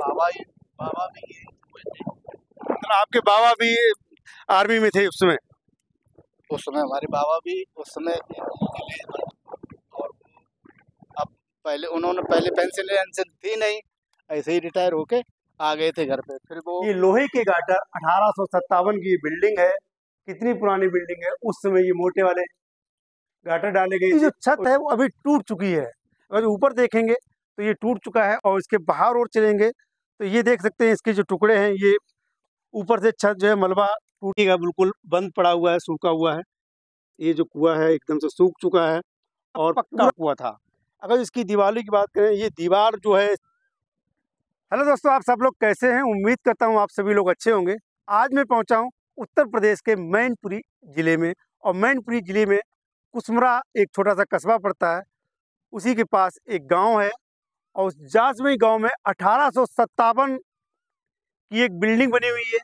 बाबा भी हुए थे। मतलब आपके बाबा भी आर्मी में थे उस समय? उस समय हमारे बाबा भी उस समय के लिए, और अब पहले पेंशन वेंशन थी नहीं, ऐसे ही रिटायर होके आ गए थे घर पे। फिर वो ये लोहे के गाटर 1857 की बिल्डिंग है। कितनी पुरानी बिल्डिंग है, उस समय ये मोटे वाले गाटर डाले गए। जो छत है वो अभी टूट चुकी है। अगर ऊपर देखेंगे तो ये टूट चुका है, और इसके बाहर और चलेंगे तो ये देख सकते हैं इसके जो टुकड़े हैं, ये ऊपर से छत जो है मलबा टूटेगा, बिल्कुल बंद पड़ा हुआ है, सूखा हुआ है। ये जो कुआं है एकदम से सूख चुका है और पक्का कुआं था। अगर इसकी दीवारों की बात करें, ये दीवार जो है। हेलो दोस्तों, आप सब लोग कैसे हैं? उम्मीद करता हूँ आप सभी लोग अच्छे होंगे। आज मैं पहुंचा हूँ उत्तर प्रदेश के मैनपुरी ज़िले में, और मैनपुरी ज़िले में कुसमरा एक छोटा सा कस्बा पड़ता है। उसी के पास एक गांव है, और उस जासमई गांव में 1857 की एक बिल्डिंग बनी हुई है,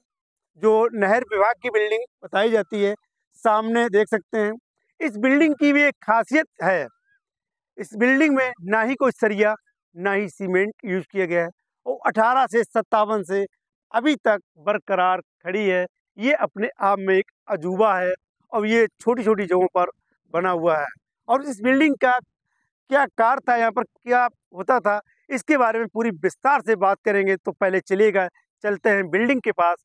जो नहर विभाग की बिल्डिंग बताई जाती है। सामने देख सकते हैं। इस बिल्डिंग की भी एक खासियत है, इस बिल्डिंग में ना ही कोई सरिया ना ही सीमेंट यूज किया गया है, और 1857 से अभी तक बरकरार खड़ी है। ये अपने आप में एक अजूबा है, और ये छोटी छोटी जगहों पर बना हुआ है। और इस बिल्डिंग का क्या कार्य था, यहाँ पर क्या होता था, इसके बारे में पूरी विस्तार से बात करेंगे। तो पहले चलिएगा, चलते हैं बिल्डिंग के पास।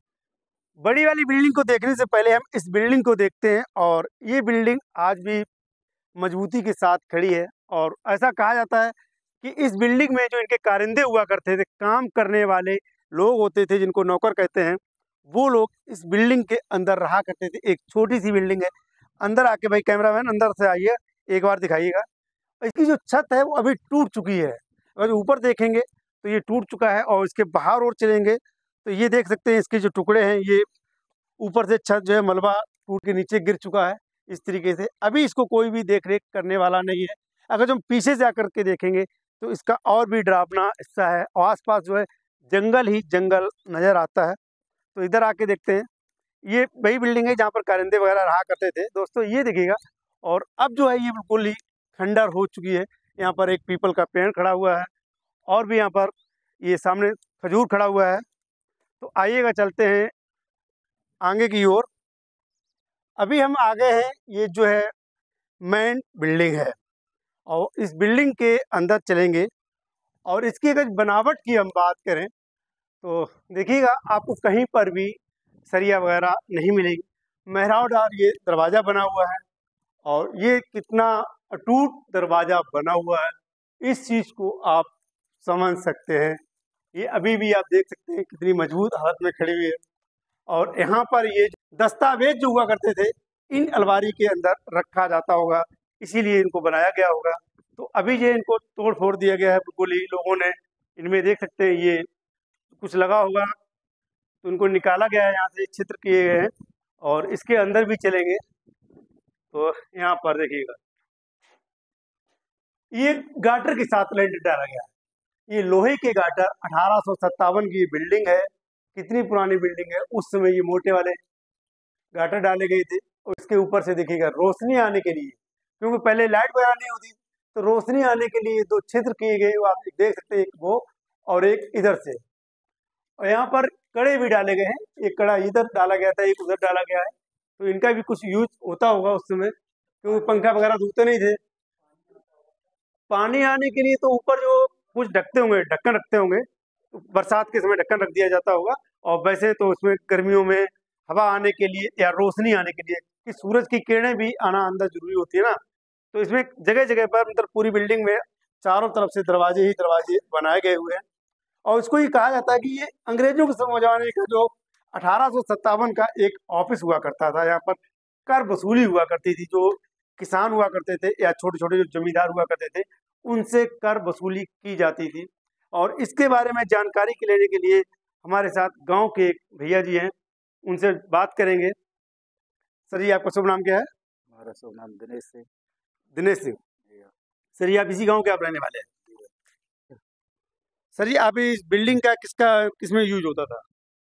बड़ी वाली बिल्डिंग को देखने से पहले हम इस बिल्डिंग को देखते हैं। और ये बिल्डिंग आज भी मजबूती के साथ खड़ी है, और ऐसा कहा जाता है कि इस बिल्डिंग में जो इनके कारिंदे हुआ करते थे, काम करने वाले लोग होते थे जिनको नौकर कहते हैं, वो लोग इस बिल्डिंग के अंदर रहा करते थे। एक छोटी सी बिल्डिंग है। अंदर आके भाई कैमरामैन अंदर से आइए, एक बार दिखाइएगा। इसकी जो छत है वो अभी टूट चुकी है। अगर ऊपर देखेंगे तो ये टूट चुका है, और इसके बाहर और चलेंगे तो ये देख सकते हैं इसके जो टुकड़े हैं, ये ऊपर से छत जो है मलबा टूट के नीचे गिर चुका है। इस तरीके से अभी इसको कोई भी देख रेख करने वाला नहीं है। अगर जो हम पीछे से आकर के देखेंगे तो इसका और भी डरावना हिस्सा है, और आसपास जो है जंगल ही जंगल नज़र आता है। तो इधर आके देखते हैं। ये वही बिल्डिंग है जहाँ पर कारिंदे वगैरह रहा करते थे दोस्तों, ये देखिएगा। और अब जो है ये बिल्कुल ही खंडर हो चुकी है। यहाँ पर एक पीपल का पेड़ खड़ा हुआ है, और भी यहाँ पर ये सामने खजूर खड़ा हुआ है। तो आइएगा, चलते हैं आगे की ओर। अभी हम आ गए हैं, ये जो है मेन बिल्डिंग है, और इस बिल्डिंग के अंदर चलेंगे। और इसकी अगर बनावट की हम बात करें तो देखिएगा, आपको कहीं पर भी सरिया वगैरह नहीं मिलेगी। मेहरावदार ये दरवाज़ा बना हुआ है, और ये कितना अटूट दरवाज़ा बना हुआ है, इस चीज़ को आप समझ सकते हैं। ये अभी भी आप देख सकते हैं कितनी मजबूत हालत में खड़ी हुई है। और यहाँ पर ये दस्तावेज जो हुआ करते थे, इन अलमारी के अंदर रखा जाता होगा, इसीलिए इनको बनाया गया होगा। तो अभी ये इनको तोड़ फोड़ दिया गया है बिल्कुल ही लोगों ने। इनमें देख सकते हैं ये कुछ लगा होगा, तो इनको निकाला गया है, यहाँ से छिद्र किए गए हैं। और इसके अंदर भी चलेंगे तो यहाँ पर देखिएगा, ये गाटर के साथ लेंटर डाला गया है। ये लोहे के गाटर 1857 की बिल्डिंग है। कितनी पुरानी बिल्डिंग है, उस समय ये मोटे वाले गाटर डाले गए थे। और इसके ऊपर से देखिएगा, रोशनी आने के लिए, क्योंकि पहले लाइट वगैरह नहीं होती, तो रोशनी आने के लिए दो छिद्र किए गए, वो आप देख सकते हैं, एक वो और एक इधर से। और यहाँ पर कड़े भी डाले गए हैं, एक कड़ा इधर डाला गया था, एक उधर डाला गया है। तो इनका भी कुछ यूज होता होगा उस समय, क्योंकि पंखा वगैरह धुलते नहीं थे। पानी आने के लिए तो ऊपर जो कुछ ढकते होंगे, ढक्कन रखते होंगे, तो बरसात के समय ढक्कन रख दिया जाता होगा। और वैसे तो उसमें गर्मियों में हवा आने के लिए या रोशनी आने के लिए, कि सूरज की किरणें भी आना अंदर जरूरी होती है ना। तो इसमें जगह जगह पर, मतलब पूरी बिल्डिंग में चारों तरफ से दरवाजे ही दरवाजे बनाए गए हुए हैं। और इसको ये कहा जाता है कि ये अंग्रेजों के जमाने का जो 1857 का एक ऑफिस हुआ करता था। यहाँ पर कर वसूली हुआ करती थी। जो किसान हुआ करते थे या छोटे छोटे जो जमींदार हुआ करते थे, उनसे कर वसूली की जाती थी। और इसके बारे में जानकारी के लेने के लिए हमारे साथ गांव के एक भैया जी हैं, उनसे बात करेंगे। सर जी, आपका शुभ नाम क्या है? हमारा शुभ नाम दिनेश सिंह। दिनेश सिंह। सर जी, आप इसी गांव के आप रहने वाले हैं? सर जी, आप इस बिल्डिंग का किसमें यूज होता था?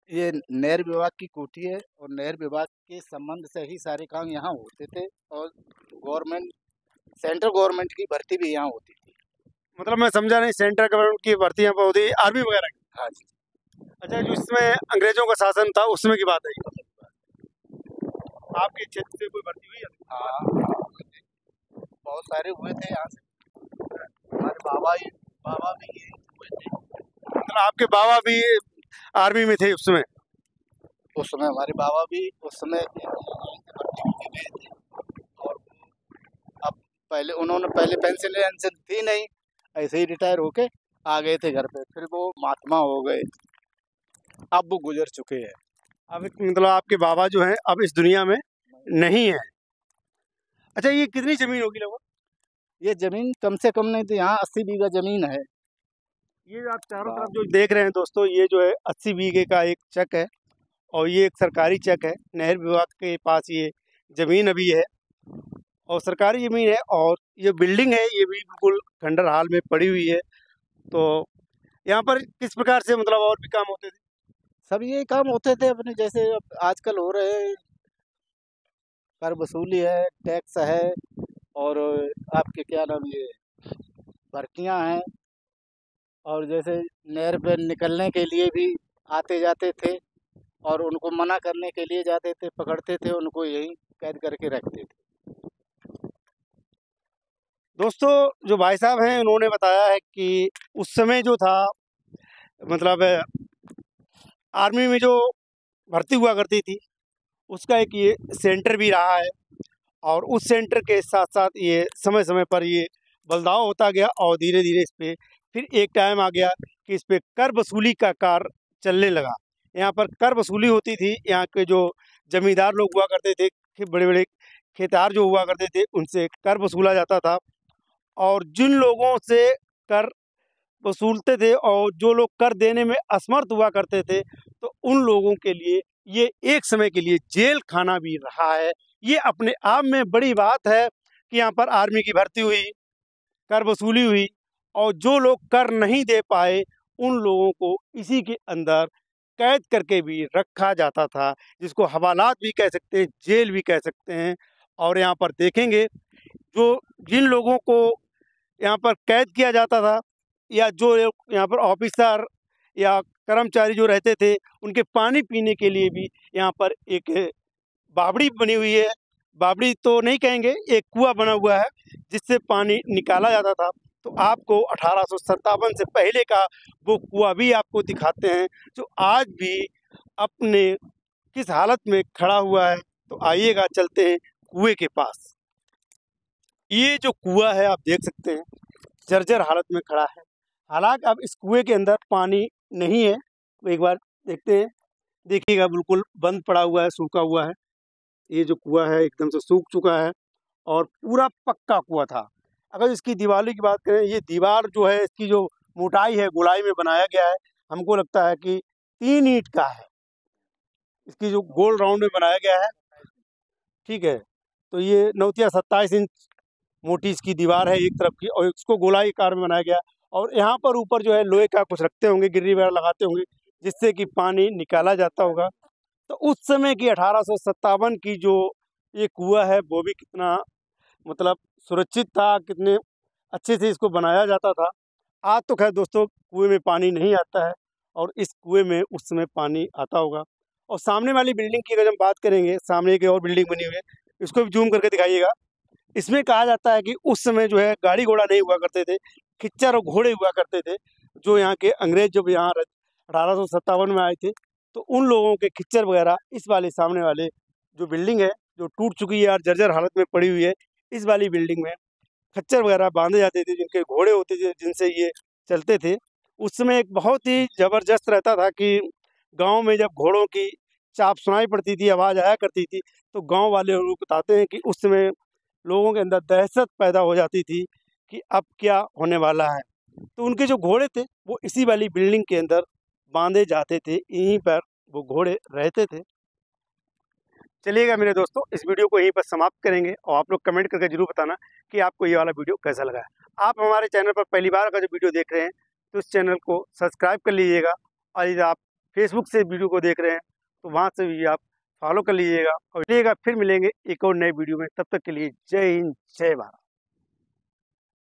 ये नहर विभाग की कोठी है, और नहर विभाग के संबंध से ही सारे काम यहाँ होते थे। और गवर्नमेंट, सेंट्रल गवर्नमेंट की भर्ती भी यहाँ होती थी। मतलब मैं समझा नहीं, सेंट्रल गवर्नमेंट की भर्ती यहाँ पर होती, आर्मी वगैरह की? हाँ जी। अच्छा, जो इसमें अंग्रेजों का शासन था उसमें की बात है ये। आपके क्षेत्र से कोई भर्ती हुई है? हाँ, बहुत सारे हुए थे यहाँ से। हमारे बाबा भी ये हुए थे। मतलब आपके बाबा भी आर्मी में थे उस समय? उस समय हमारे बाबा भी उस समय यहीं से भर्ती होके गए थे। और अब उन्होंने पहले पेंशन वेंशन थी नहीं, ऐसे ही रिटायर होके आ गए थे घर पे। फिर वो महात्मा हो गए, अब वो गुजर चुके हैं। अब मतलब आपके बाबा जो हैं अब इस दुनिया में नहीं है। अच्छा, ये कितनी जमीन होगी लगभग? ये जमीन कम से कम नहीं तो यहाँ 80 बीघा जमीन है। ये आप चारों तरफ जो देख रहे हैं दोस्तों, ये जो है 80 बीघे का एक चक है और ये एक सरकारी चक है। नहर विभाग के पास ये जमीन अभी है और सरकारी जमीन है। और ये बिल्डिंग है ये भी बिल्कुल खंडर हाल में पड़ी हुई है। तो यहाँ पर किस प्रकार से मतलब और भी काम होते थे? सब ये काम होते थे अपने जैसे अब आजकल हो रहे हैं। कर वसूली है, टैक्स है, और आपके क्या नाम ये भर्तियां हैं। और जैसे नहर पे निकलने के लिए भी आते जाते थे, और उनको मना करने के लिए जाते थे, पकड़ते थे, उनको यहीं कैद करके रखते थे। दोस्तों, जो भाई साहब हैं उन्होंने बताया है कि उस समय जो था मतलब आर्मी में जो भर्ती हुआ करती थी उसका एक ये सेंटर भी रहा है। और उस सेंटर के साथ साथ ये समय समय पर ये बदलाव होता गया और धीरे धीरे इस पे फिर एक टाइम आ गया कि इस पे कर वसूली का कार्य चलने लगा। यहाँ पर कर वसूली होती थी। यहाँ के जो जमींदार लोग हुआ करते थे, बड़े बड़े खेतार जो हुआ करते थे, उनसे कर वसूला जाता था। और जिन लोगों से कर वसूलते थे और जो लोग कर देने में असमर्थ हुआ करते थे, तो उन लोगों के लिए ये एक समय के लिए जेल खाना भी रहा है। ये अपने आप में बड़ी बात है कि यहाँ पर आर्मी की भर्ती हुई, कर वसूली हुई और जो लोग कर नहीं दे पाए उन लोगों को इसी के अंदर कैद करके भी रखा जाता था, जिसको हवालात भी कह सकते हैं, जेल भी कह सकते हैं। और यहाँ पर देखेंगे जो जिन लोगों को यहाँ पर कैद किया जाता था या जो यहाँ पर ऑफिसर या कर्मचारी जो रहते थे, उनके पानी पीने के लिए भी यहाँ पर एक बावड़ी बनी हुई है। बावड़ी तो नहीं कहेंगे, एक कुआं बना हुआ है जिससे पानी निकाला जाता था। तो आपको 1857 से पहले का वो कुआं भी आपको दिखाते हैं, जो आज भी अपने किस हालत में खड़ा हुआ है। तो आइएगा, चलते हैं कुएं के पास। ये जो कुआं है आप देख सकते हैं जर्जर हालत में खड़ा है। हालांकि अब इस कुएं के अंदर पानी नहीं है। तो एक बार देखते हैं, देखिएगा बिल्कुल बंद पड़ा हुआ है, सूखा हुआ है। ये जो कुआं है एकदम से सूख चुका है और पूरा पक्का कुआं था। अगर इसकी दीवारों की बात करें, ये दीवार जो है इसकी जो मोटाई है गोलाई में बनाया गया है, हमको लगता है कि 3 ईंट का है। इसकी जो गोल राउंड में बनाया गया है, ठीक है। तो ये 9 या 27 इंच मोटी इसकी दीवार है एक तरफ की, और इसको गोलाई आकार में बनाया गया। और यहाँ पर ऊपर जो है लोहे का कुछ रखते होंगे, गिर्री वगैरह लगाते होंगे, जिससे कि पानी निकाला जाता होगा। तो उस समय की 1857 की जो ये कुआं है वो भी कितना मतलब सुरक्षित था, कितने अच्छे से इसको बनाया जाता था। आज तो खैर दोस्तों कुएं में पानी नहीं आता है, और इस कुएं में उस समय पानी आता होगा। और सामने वाली बिल्डिंग की अगर हम बात करेंगे, सामने एक और बिल्डिंग बनी हुई है, इसको भी जूम करके दिखाइएगा। इसमें कहा जाता है कि उस समय जो है गाड़ी घोड़ा नहीं हुआ करते थे, खच्चर और घोड़े हुआ करते थे। जो यहाँ के अंग्रेज जब यहाँ 1857 में आए थे, तो उन लोगों के खच्चर वगैरह इस वाले सामने वाले जो बिल्डिंग है, जो टूट चुकी है और जर्जर हालत में पड़ी हुई है, इस वाली बिल्डिंग में खच्चर वगैरह बांधे जाते थे, जिनके घोड़े होते थे जिनसे ये चलते थे। उस समय एक बहुत ही ज़बरदस्त रहता था कि गांव में जब घोड़ों की चाप सुनाई पड़ती थी, आवाज़ आया करती थी, तो गांव वाले लोग बताते हैं कि उस समय लोगों के अंदर दहशत पैदा हो जाती थी कि अब क्या होने वाला है। तो उनके जो घोड़े थे वो इसी वाली बिल्डिंग के अंदर बांधे जाते थे, यहीं पर वो घोड़े रहते थे। चलिएगा मेरे दोस्तों, इस वीडियो को यहीं पर समाप्त करेंगे और आप लोग कमेंट करके जरूर बताना कि आपको ये वाला वीडियो कैसा लगा है। आप हमारे चैनल पर पहली बार अगर जो वीडियो देख रहे हैं तो इस चैनल को सब्सक्राइब कर लीजिएगा, और यदि आप फेसबुक से वीडियो को देख रहे हैं तो वहाँ से भी आप फॉलो कर लीजिएगा। और चलिएगा, फिर मिलेंगे एक और नए वीडियो में। तब तक के लिए जय हिंद, जय भारत।